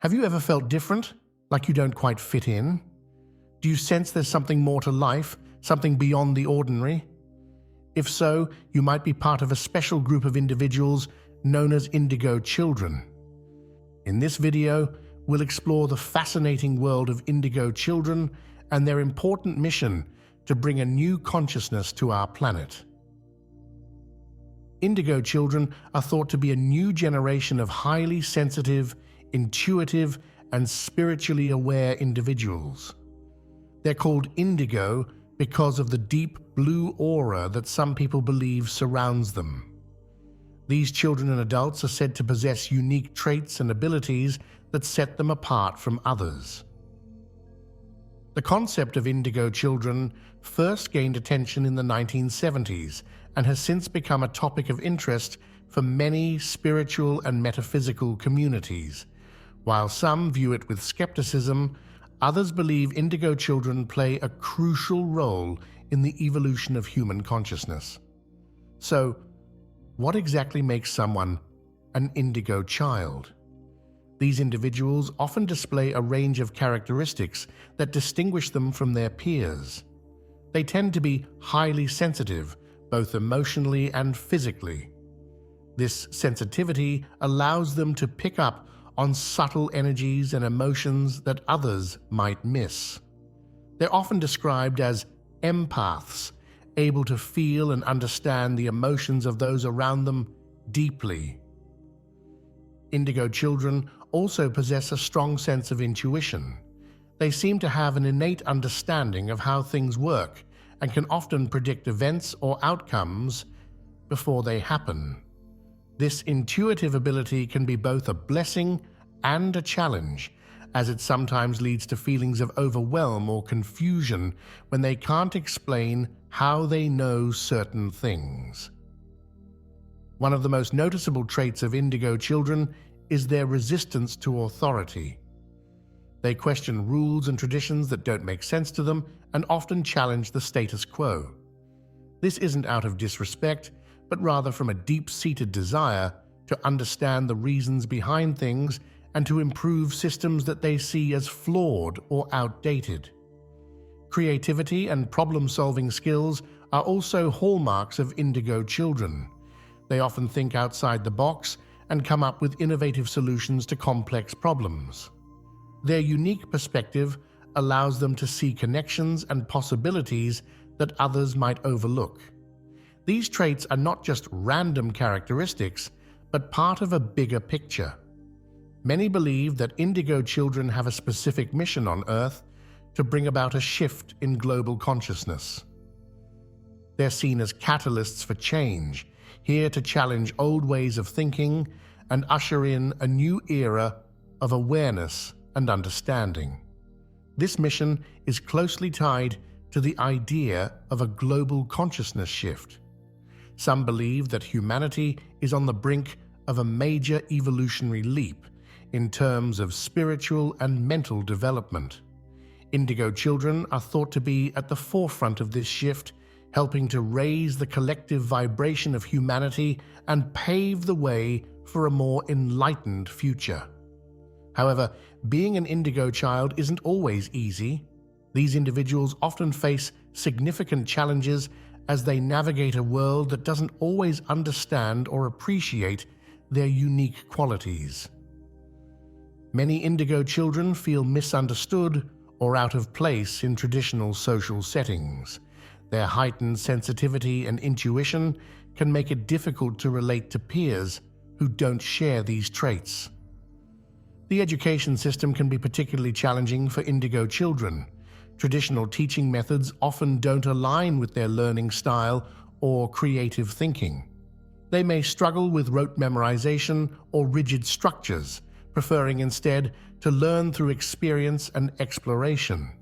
Have you ever felt different, like you don't quite fit in? Do you sense there's something more to life, something beyond the ordinary? If so, you might be part of a special group of individuals known as Indigo Children. In this video, we'll explore the fascinating world of Indigo Children and their important mission to bring a new consciousness to our planet. Indigo Children are thought to be a new generation of highly sensitive, intuitive, and spiritually aware individuals. They're called indigo because of the deep blue aura that some people believe surrounds them. These children and adults are said to possess unique traits and abilities that set them apart from others. The concept of Indigo Children first gained attention in the 1970s and has since become a topic of interest for many spiritual and metaphysical communities. While some view it with skepticism, others believe Indigo Children play a crucial role in the evolution of human consciousness. So, what exactly makes someone an Indigo child? These individuals often display a range of characteristics that distinguish them from their peers. They tend to be highly sensitive, both emotionally and physically. This sensitivity allows them to pick up on subtle energies and emotions that others might miss. They're often described as empaths, able to feel and understand the emotions of those around them deeply. Indigo Children also possess a strong sense of intuition. They seem to have an innate understanding of how things work and can often predict events or outcomes before they happen. This intuitive ability can be both a blessing and a challenge, as it sometimes leads to feelings of overwhelm or confusion when they can't explain how they know certain things. One of the most noticeable traits of Indigo Children is their resistance to authority. They question rules and traditions that don't make sense to them and often challenge the status quo. This isn't out of disrespect, but rather from a deep-seated desire to understand the reasons behind things and to improve systems that they see as flawed or outdated. Creativity and problem-solving skills are also hallmarks of Indigo Children. They often think outside the box and come up with innovative solutions to complex problems. Their unique perspective allows them to see connections and possibilities that others might overlook. These traits are not just random characteristics, but part of a bigger picture. Many believe that Indigo Children have a specific mission on Earth to bring about a shift in global consciousness. They're seen as catalysts for change, here to challenge old ways of thinking and usher in a new era of awareness and understanding. This mission is closely tied to the idea of a global consciousness shift. Some believe that humanity is on the brink of a major evolutionary leap in terms of spiritual and mental development. Indigo Children are thought to be at the forefront of this shift, helping to raise the collective vibration of humanity and pave the way for a more enlightened future. However, being an Indigo child isn't always easy. These individuals often face significant challenges as they navigate a world that doesn't always understand or appreciate their unique qualities. Many Indigo Children feel misunderstood or out of place in traditional social settings. Their heightened sensitivity and intuition can make it difficult to relate to peers who don't share these traits. The education system can be particularly challenging for Indigo Children. Traditional teaching methods often don't align with their learning style or creative thinking. They may struggle with rote memorization or rigid structures, preferring instead to learn through experience and exploration.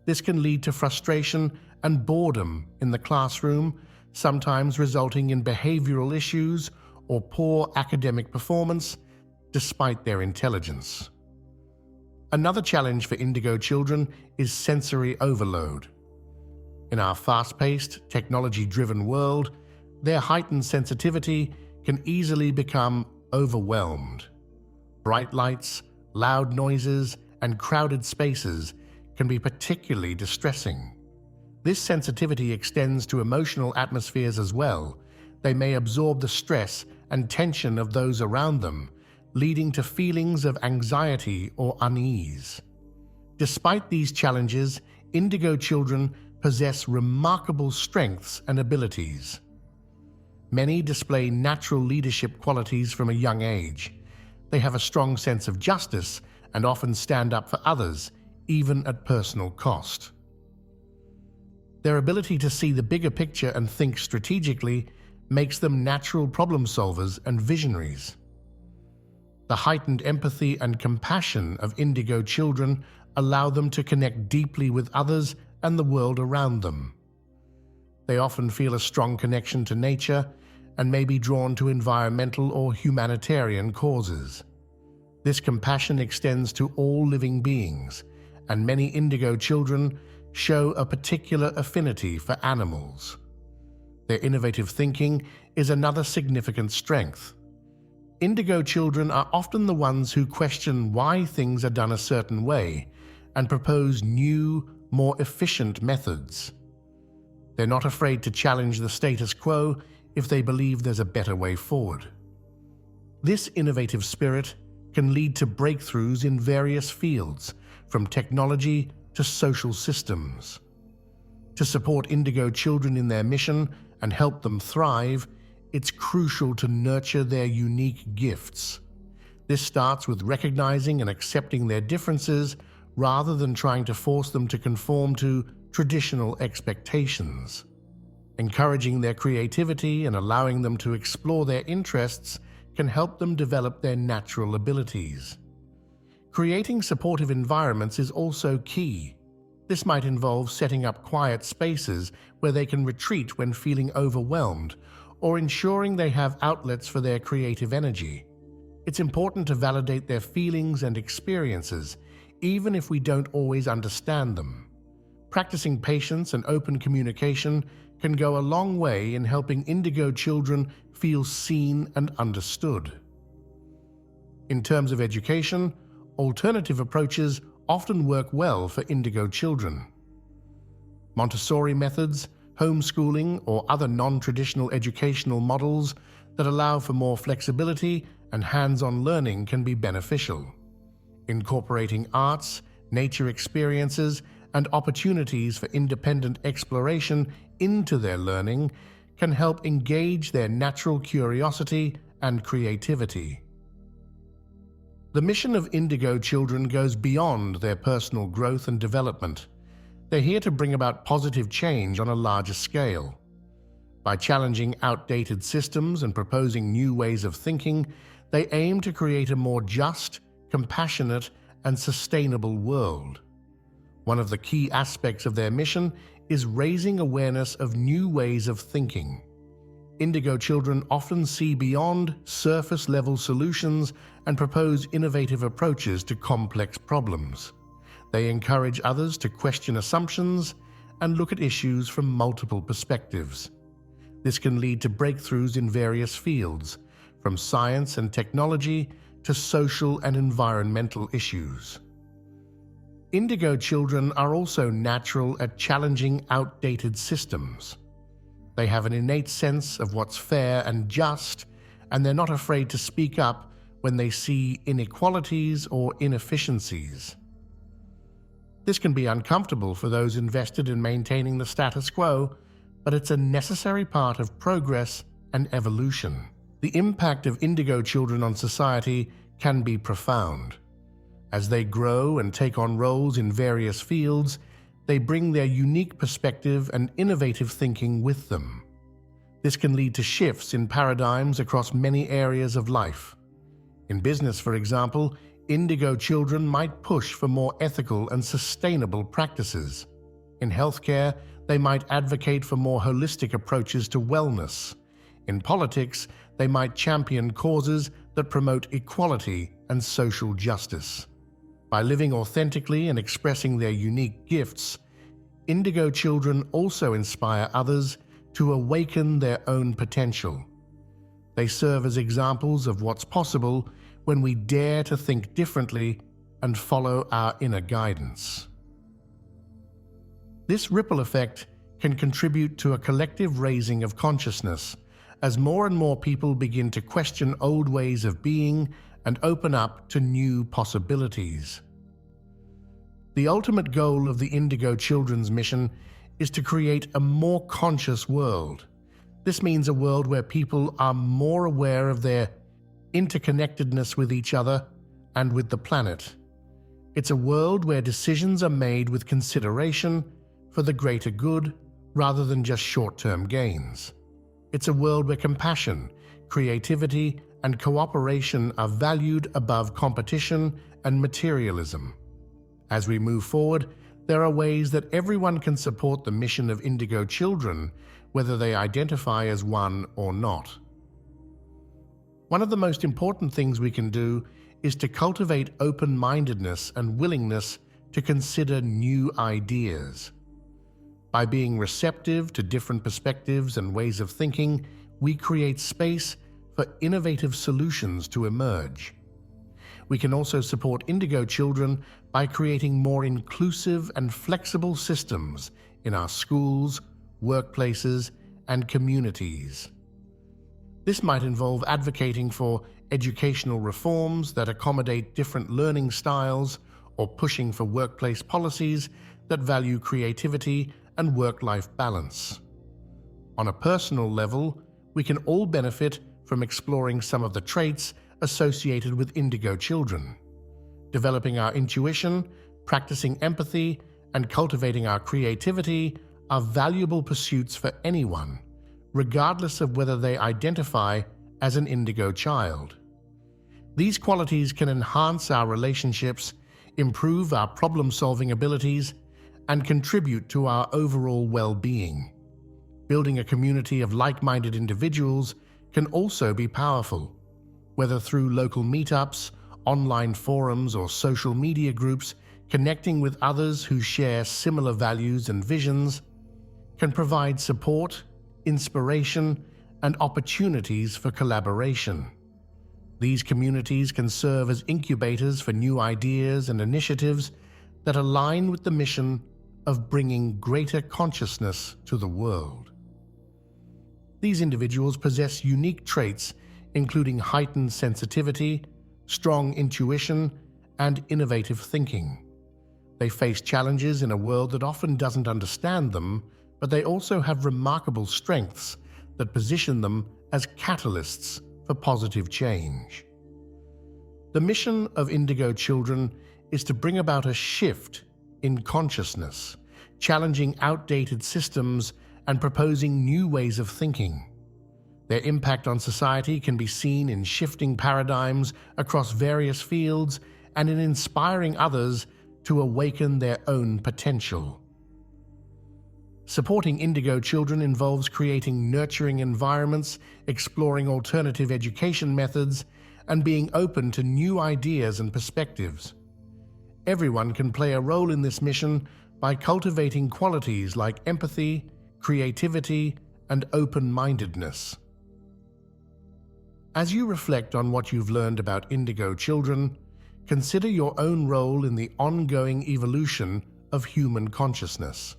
This can lead to frustration and boredom in the classroom, sometimes resulting in behavioral issues or poor academic performance despite their intelligence. Another challenge for Indigo Children is sensory overload. In our fast-paced, technology-driven world, their heightened sensitivity can easily become overwhelmed. Bright lights, loud noises, and crowded spaces can be particularly distressing. This sensitivity extends to emotional atmospheres as well. They may absorb the stress and tension of those around them, leading to feelings of anxiety or unease. Despite these challenges, Indigo children possess remarkable strengths and abilities. Many display natural leadership qualities from a young age. They have a strong sense of justice and often stand up for others, even at personal cost. Their ability to see the bigger picture and think strategically makes them natural problem solvers and visionaries. The heightened empathy and compassion of Indigo children allow them to connect deeply with others and the world around them. They often feel a strong connection to nature and may be drawn to environmental or humanitarian causes. This compassion extends to all living beings, and many Indigo children show a particular affinity for animals. Their innovative thinking is another significant strength. Indigo children are often the ones who question why things are done a certain way and propose new, more efficient methods. They're not afraid to challenge the status quo if they believe there's a better way forward. This innovative spirit can lead to breakthroughs in various fields, from technology to social systems. To support Indigo children in their mission and help them thrive, it's crucial to nurture their unique gifts. This starts with recognizing and accepting their differences rather than trying to force them to conform to traditional expectations. Encouraging their creativity and allowing them to explore their interests can help them develop their natural abilities. Creating supportive environments is also key. This might involve setting up quiet spaces where they can retreat when feeling overwhelmed, or ensuring they have outlets for their creative energy. It's important to validate their feelings and experiences, even if we don't always understand them. Practicing patience and open communication can go a long way in helping Indigo children feel seen and understood. In terms of education, alternative approaches often work well for Indigo children. Montessori methods, homeschooling, or other non-traditional educational models that allow for more flexibility and hands-on learning can be beneficial. Incorporating arts, nature experiences, and opportunities for independent exploration into their learning can help engage their natural curiosity and creativity. The mission of Indigo children goes beyond their personal growth and development. They're here to bring about positive change on a larger scale. By challenging outdated systems and proposing new ways of thinking, they aim to create a more just, compassionate, and sustainable world. One of the key aspects of their mission is raising awareness of new ways of thinking. Indigo children often see beyond surface-level solutions and propose innovative approaches to complex problems. They encourage others to question assumptions and look at issues from multiple perspectives. This can lead to breakthroughs in various fields, from science and technology to social and environmental issues. Indigo children are also natural at challenging outdated systems. They have an innate sense of what's fair and just, and they're not afraid to speak up when they see inequalities or inefficiencies. This can be uncomfortable for those invested in maintaining the status quo, but it's a necessary part of progress and evolution. The impact of Indigo children on society can be profound. As they grow and take on roles in various fields, they bring their unique perspective and innovative thinking with them. This can lead to shifts in paradigms across many areas of life. In business, for example, Indigo children might push for more ethical and sustainable practices. In healthcare, they might advocate for more holistic approaches to wellness. In politics, they might champion causes that promote equality and social justice. By living authentically and expressing their unique gifts, Indigo children also inspire others to awaken their own potential. They serve as examples of what's possible when we dare to think differently and follow our inner guidance. This ripple effect can contribute to a collective raising of consciousness as more and more people begin to question old ways of being and open up to new possibilities. The ultimate goal of the Indigo Children's mission is to create a more conscious world. This means a world where people are more aware of their interconnectedness with each other and with the planet. It's a world where decisions are made with consideration for the greater good rather than just short-term gains. It's a world where compassion, creativity, and cooperation are valued above competition and materialism. As we move forward, there are ways that everyone can support the mission of Indigo Children, whether they identify as one or not. One of the most important things we can do is to cultivate open-mindedness and willingness to consider new ideas. By being receptive to different perspectives and ways of thinking, we create space for innovative solutions to emerge. We can also support Indigo Children by creating more inclusive and flexible systems in our schools, workplaces, and communities. This might involve advocating for educational reforms that accommodate different learning styles or pushing for workplace policies that value creativity and work-life balance. On a personal level, we can all benefit from exploring some of the traits associated with Indigo Children. Developing our intuition, practicing empathy, and cultivating our creativity are valuable pursuits for anyone, regardless of whether they identify as an Indigo child. These qualities can enhance our relationships, improve our problem-solving abilities, and contribute to our overall well-being. Building a community of like-minded individuals can also be powerful, whether through local meetups, online forums, or social media groups. Connecting with others who share similar values and visions can provide support, inspiration, and opportunities for collaboration. These communities can serve as incubators for new ideas and initiatives that align with the mission of bringing greater consciousness to the world. These individuals possess unique traits including heightened sensitivity, strong intuition, and innovative thinking. They face challenges in a world that often doesn't understand them, but they also have remarkable strengths that position them as catalysts for positive change. The mission of Indigo Children is to bring about a shift in consciousness, challenging outdated systems and proposing new ways of thinking. Their impact on society can be seen in shifting paradigms across various fields and in inspiring others to awaken their own potential. Supporting Indigo Children involves creating nurturing environments, exploring alternative education methods, and being open to new ideas and perspectives. Everyone can play a role in this mission by cultivating qualities like empathy, creativity, and open-mindedness. As you reflect on what you've learned about Indigo Children, consider your own role in the ongoing evolution of human consciousness.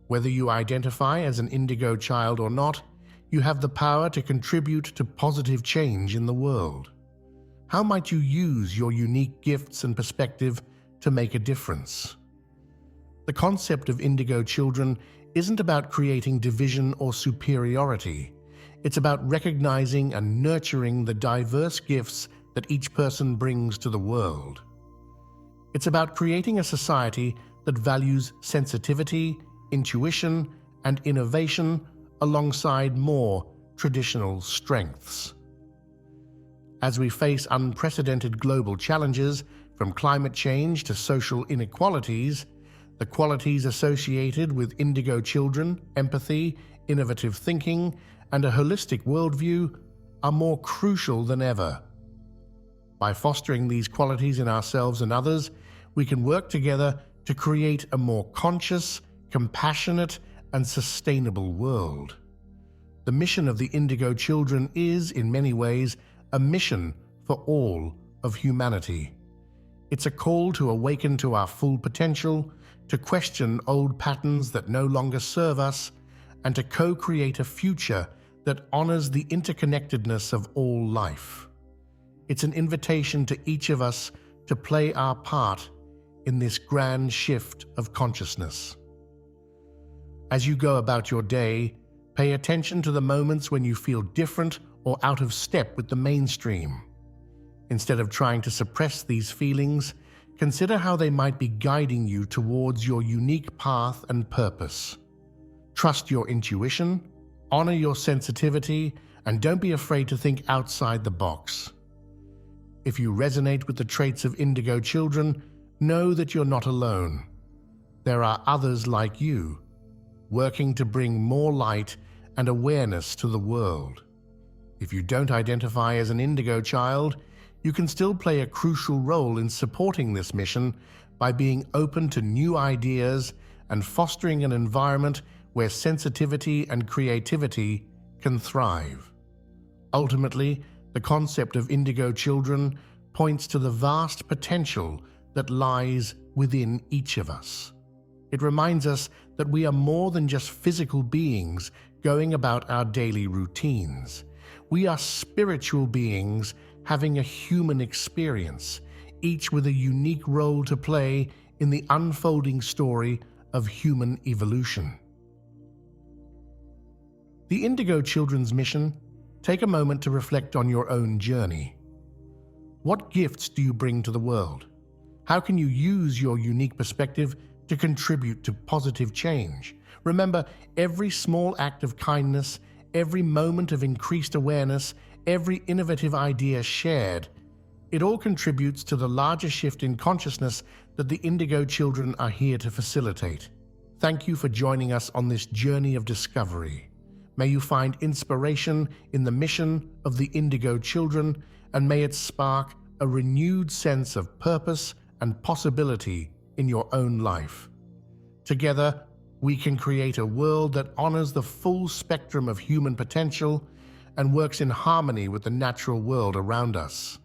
Whether you identify as an Indigo child or not, you have the power to contribute to positive change in the world. How might you use your unique gifts and perspective to make a difference? The concept of Indigo Children isn't about creating division or superiority. It's about recognizing and nurturing the diverse gifts that each person brings to the world. It's about creating a society that values sensitivity, intuition, and innovation alongside more traditional strengths. As we face unprecedented global challenges, from climate change to social inequalities, the qualities associated with Indigo Children, empathy, innovative thinking, and a holistic worldview are more crucial than ever. By fostering these qualities in ourselves and others, we can work together to create a more conscious, compassionate, and sustainable world. The mission of the Indigo Children is, in many ways, a mission for all of humanity. It's a call to awaken to our full potential, to question old patterns that no longer serve us, and to co-create a future that honors the interconnectedness of all life. It's an invitation to each of us to play our part in this grand shift of consciousness. As you go about your day, pay attention to the moments when you feel different or out of step with the mainstream. Instead of trying to suppress these feelings, consider how they might be guiding you towards your unique path and purpose. Trust your intuition, honor your sensitivity, and don't be afraid to think outside the box. If you resonate with the traits of Indigo Children, know that you're not alone. There are others like you, working to bring more light and awareness to the world. If you don't identify as an Indigo child, you can still play a crucial role in supporting this mission by being open to new ideas and fostering an environment where sensitivity and creativity can thrive. Ultimately, the concept of Indigo Children points to the vast potential that lies within each of us. It reminds us that we are more than just physical beings going about our daily routines. We are spiritual beings having a human experience, each with a unique role to play in the unfolding story of human evolution. The Indigo Children's mission: take a moment to reflect on your own journey. What gifts do you bring to the world? How can you use your unique perspective to contribute to positive change? Remember, every small act of kindness, every moment of increased awareness, every innovative idea shared, it all contributes to the larger shift in consciousness that the Indigo Children are here to facilitate. Thank you for joining us on this journey of discovery. May you find inspiration in the mission of the Indigo Children, and may it spark a renewed sense of purpose and possibility in your own life. Together, we can create a world that honors the full spectrum of human potential and works in harmony with the natural world around us.